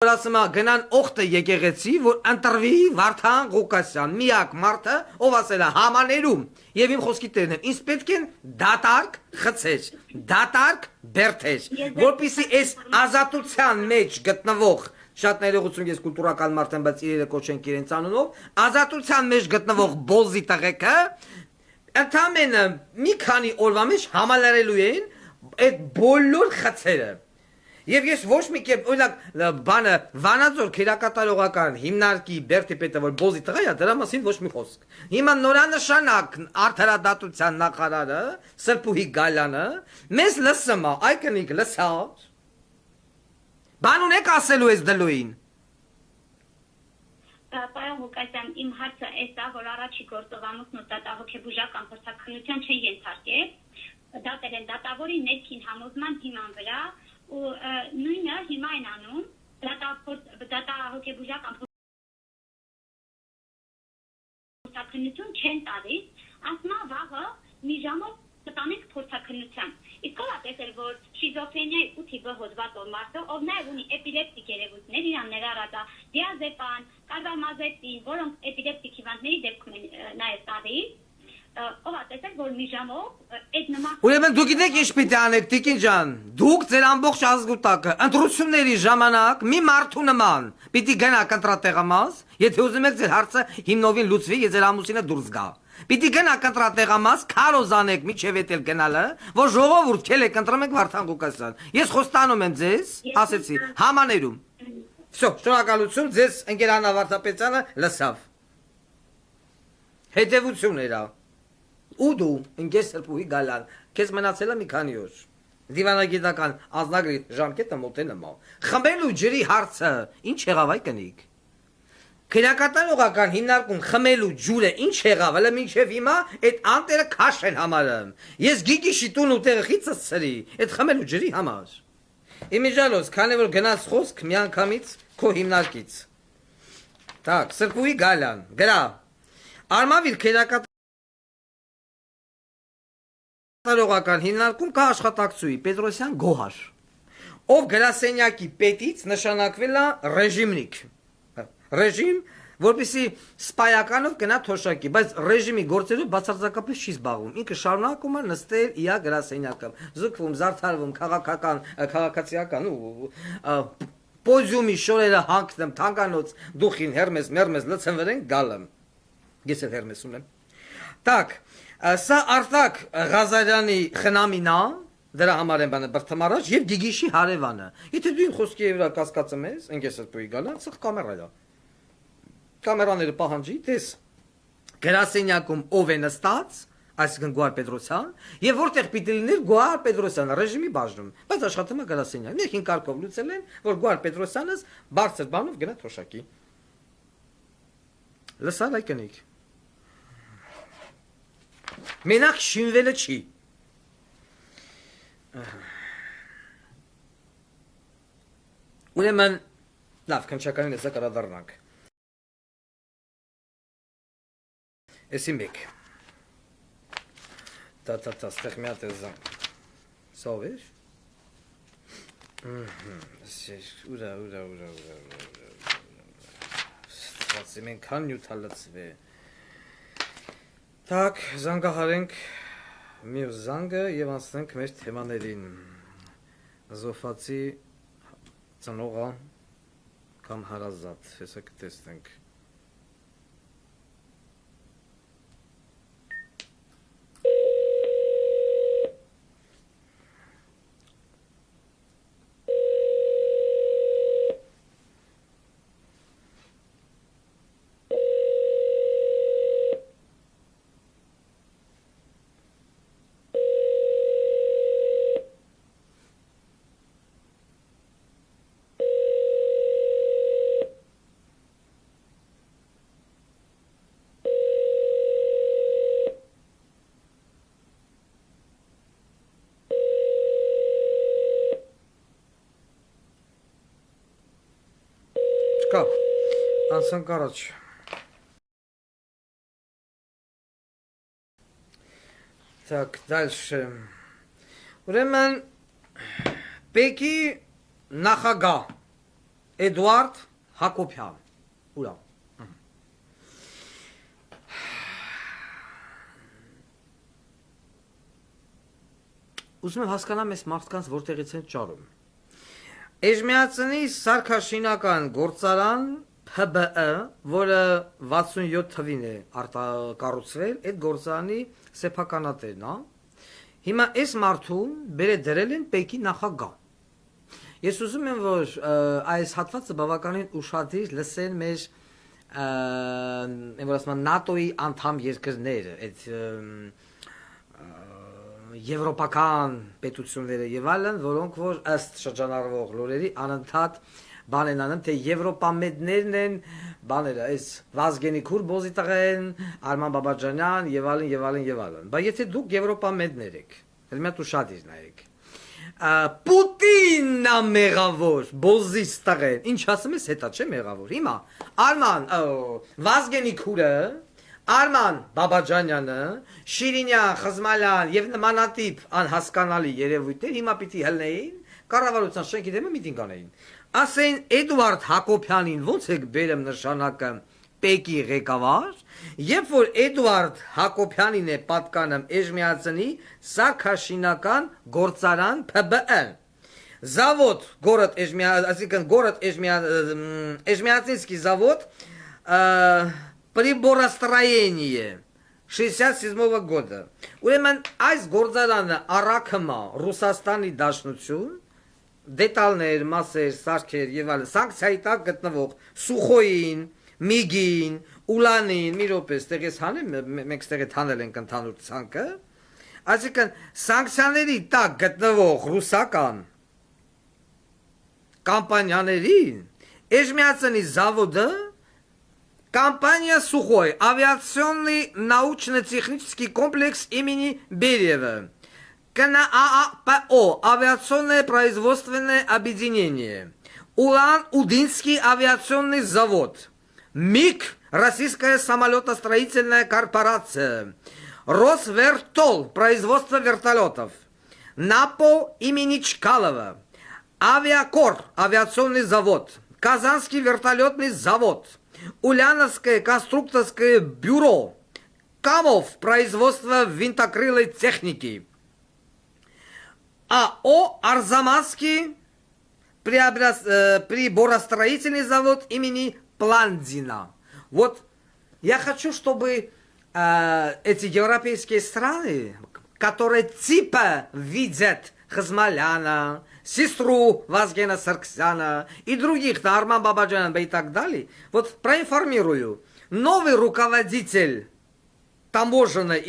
որ ասում է գնան օխտը եկեղեցի, որ ընտրվի Վարդան Ղուկասյան, միակ մարդը, ով ասել է համաներում, եւ իմ խոսքի տերն եմ, ինձ պետք են դատարկ խցեր, դատարկ բերդեր, որպեսզի այս ազատության մեջ գտնվող շատ ներողություն ես կուլտուրական մարդ եմ, բայց իրերը կոչենք իրենց անունով, ազատության մեջ գտնվող բոզի տղեկը ընդամենը մի քանի օրվա մեջ համալրելու էին այդ բոլոր խցերը։ Եվ ես ոչ մի կերպ, օրինակ, բանը Վանաձոր քերակատարողական հիմնարկի Բերդիպետը, որ բոզի տղա է, դրա մասին ոչ մի խոսք։ Հիմա նորանշանակ արդարադատության նախարարը, Սրբուհի Գալյանը, մեզ լսում է, այ կնիկ լսավ։ Բան ունեք ասելու ես դլույին։ Պարոն Ղուկասյան, իմ հարցը էս է, որ առաջի գործողանոցն ու դատահոգեբուժական փորձաքննության չի ենթարկել, դատել են դատավորի ներքին համոզման հիման վրա ու նույնը հիմա են անում դատահոգեբուժական փորձաքննություն չեն տալիս, ասում է վաղը մի ժամով կտանենք փորձաքննության։ Իսկ ով է տեսել, որ շիզոֆրենիայի 8-ի հոդվածով մարդը, ով նաև ունի էպիլեպտիկ երևույթներ, իրան ներառած է դիազեպան, կարբամազեպին, որոնք էպիլեպտիկ հիվանդների դեպքում են նաև տալիս, ով է տեսել, որ մի ժամով այդ նման Ուրեմն դուք գիտեք ինչ պիտի անեք, Տիկին ջան, դուք ձեր ամբողջ ազգուտակը ընտրությունների ժամանակ մի մարդու նման պիտի գնաք ընտրատեղամաս, եթե ուզում եք ձեր հարցը հիմնովին լուծվի, եւ ձեր ամուսինը դուրս գա։ Պիտի գնաք ընտրատեղամաս, քարոզանեք միջև էտել գնալը, որ ժողովուրդ քելեք ընտրում եք Վարդան Ղուկասյան։ Ես խոստանում եմ ձեզ, ասեցի, համաներում։ Всё, շնորհակալություն, ձեզ ընկերանա Վարդապետյանը լսավ։ Հետևություն էրա։ Ու դու, ընկեր Սրբուհի Գալյան, քեզ մնացել է մի քանի օր։ Դիվանագիտական անձնագրի ժամկետը մոտենում է։ Խմելու ջրի հարցը ինչ եղավ այ կնիկ։ Քերակատարողական հիմնարկում խմելու ջուրը ինչ եղավ, հələ մինչև հիմա այդ անտերը քաշ են համարում։ Ես գիգիշի տուն ու տեղը խիցս ծրի, այդ խմելու ջրի համար։ Իմիջալոս, քանի որ գնաց խոսք միանգամից քո հիմնարկից։ Так, Սրբուհի Գալյան, գրա։ Արմավիր քերակատարողական հիմնարկում կա աշխատակցուհի Պետրոսյան Գոհար, ով գրասենյակի պետից նշանակվել է ռեժիմնիկ։ Ռեժիմ, որպեսզի սպայականով գնա թոշակի, բայց ռեժիմի գործերով բացարձակապես չի զբաղվում։ Ինքը շարունակում է նստել իր գրասենյակում, զուգվում, զարդարվում, քաղաքացիական ու պոզիումի շորերը հանգնում, թանկանոց դուխին հերմես, մերմես լցնվեն գալը։ Ես էլ հերմես ունեմ։ Так, սա Արտակ Ղազարյանի խնամին է, դրա համար են բանը բրթում առաջ եւ Գիգիշի հարևանը։ Եթե դու իմ խոսքի վրա կասկածում ես, ընկեր Սրբուհի Գալյան, սա կամերա է։ Կամերաները պահանջի, տես գրասենյակում ով է նստած, այսինքն Գոհար Պետրոսյան, եւ որտեղ պիտի լիներ Գոհար Պետրոսյանը ռեժիմի բաժնում, բայց աշխատում է գրասենյակ։ Ներքին կարգով լուծել են, որ Գոհար Պետրոսյանը բարձր բանով գնա թոշակի։ Լսա այ կնիկ։ Մենակ շինվելը չի։ Ուրեմն լավ, քնչականին հեսա կրադառնանք։ Էսի մեկ։ Ստեղ մի հատ էզան։ Սով էր։ Ուրա։ Ստացի մենք քան նյութա լծվե։ Так, զանգահարենք մյուս զանգը եւ անցնենք մեր թեմաներին։ Զոֆացի ծնողը կամ հարազատ, հեսա կտեսնենք։ Չկա, անցանք առաջ։ Так, дальше. Ուրեմն Պեկի նախագահ Էդուարդ Հակոբյան։ Ուրա։ Ուզում եմ հասկանամ այս մարդկանց որտեղից են ճարում։ Էժմիածնի սարքաշինական գործարան ՓԲԸ, որը 67 թվին է կառուցվել, այդ գործարանի սեփականատերն է։ Հիմա այս մարդուն դրել են Պեկի նախագահ։ Ես ուզում եմ, որ այս հատվածը բավականին ուշադիր լսեն մեր ՆԱՏՕ-ի անդամ երկրները, այդ եվրոպական պետությունները եւ այլն, որոնք որ ըստ շրջանառվող լուրերի անընդհատ բան են անում, թե եվրոպամեդներն են, բաները, այս Վազգենի Քուրբոզի տղեն, Արման Բաբաջանյան եւ այլն եւ այլն եւ այլն։ Բայց եթե դուք եվրոպամեդներ եք, հենց մի հատ ուշադիր նայեք։ Պուտինն է մեղավոր, Բոզիս տղեն, ինչ ասում ես, հետա չէ մեղավոր։ Հիմա Արման Վազգենի Քուրը, Արման Բաբաջանյանը, Շիրինյան, Խզմալյան եւ նմանատիպ անհասկանալի երևույթներ հիմա պիտի հլնեին, կառավարության շենքի դեմը միտինգ անեին։ Ասեն Էդուարդ Հակոբյանին ոնց եք բերեմ նշանակը Պեկի ղեկավար, երբ որ Էդուարդ Հակոբյանին է պատկանում Էժմիածնի սարքաշինական գործարան ՓԲԸ։ Завод город Эжмиածинский завод приборостроение 67 года։ Ուրեմն այս գործարանը առաքումա Ռուսաստանի Դաշնություն, դետալներ, մասեր, սարքեր եւ այլն սանկցիայի տակ գտնվող Սուխոյին, Միգին, Ուլանին, մի րոպե, ստեղից հանեմ, մենք ստեղից հանել ենք ընդհանուր ցանկը, այսինքն սանկցիաների տակ գտնվող ռուսական կամպանիաներին Էժմիածնի завода компания Сухой, авиационный научно-технический комплекс имени Бериева, КНААПО, авиационное производственное объединение, Улан-Удинский авиационный завод, МИГ, Российская самолетостроительная корпорация, Росвертол, производство вертолетов, НАПО имени Чкалова, Авиакор, авиационный завод, Казанский вертолетный завод, Ульяновское конструкторское бюро, КАМОВ, производство винтокрылой техники, АО Арзамасский приборостроительный завод имени Пландина. Вот я хочу, чтобы эти европейские страны, которые типа видят Хазмаляна, сестру Вазгена Сарксяна и других, Арман Бабаджана и так далее, вот проинформирую. Новый руководитель таможенной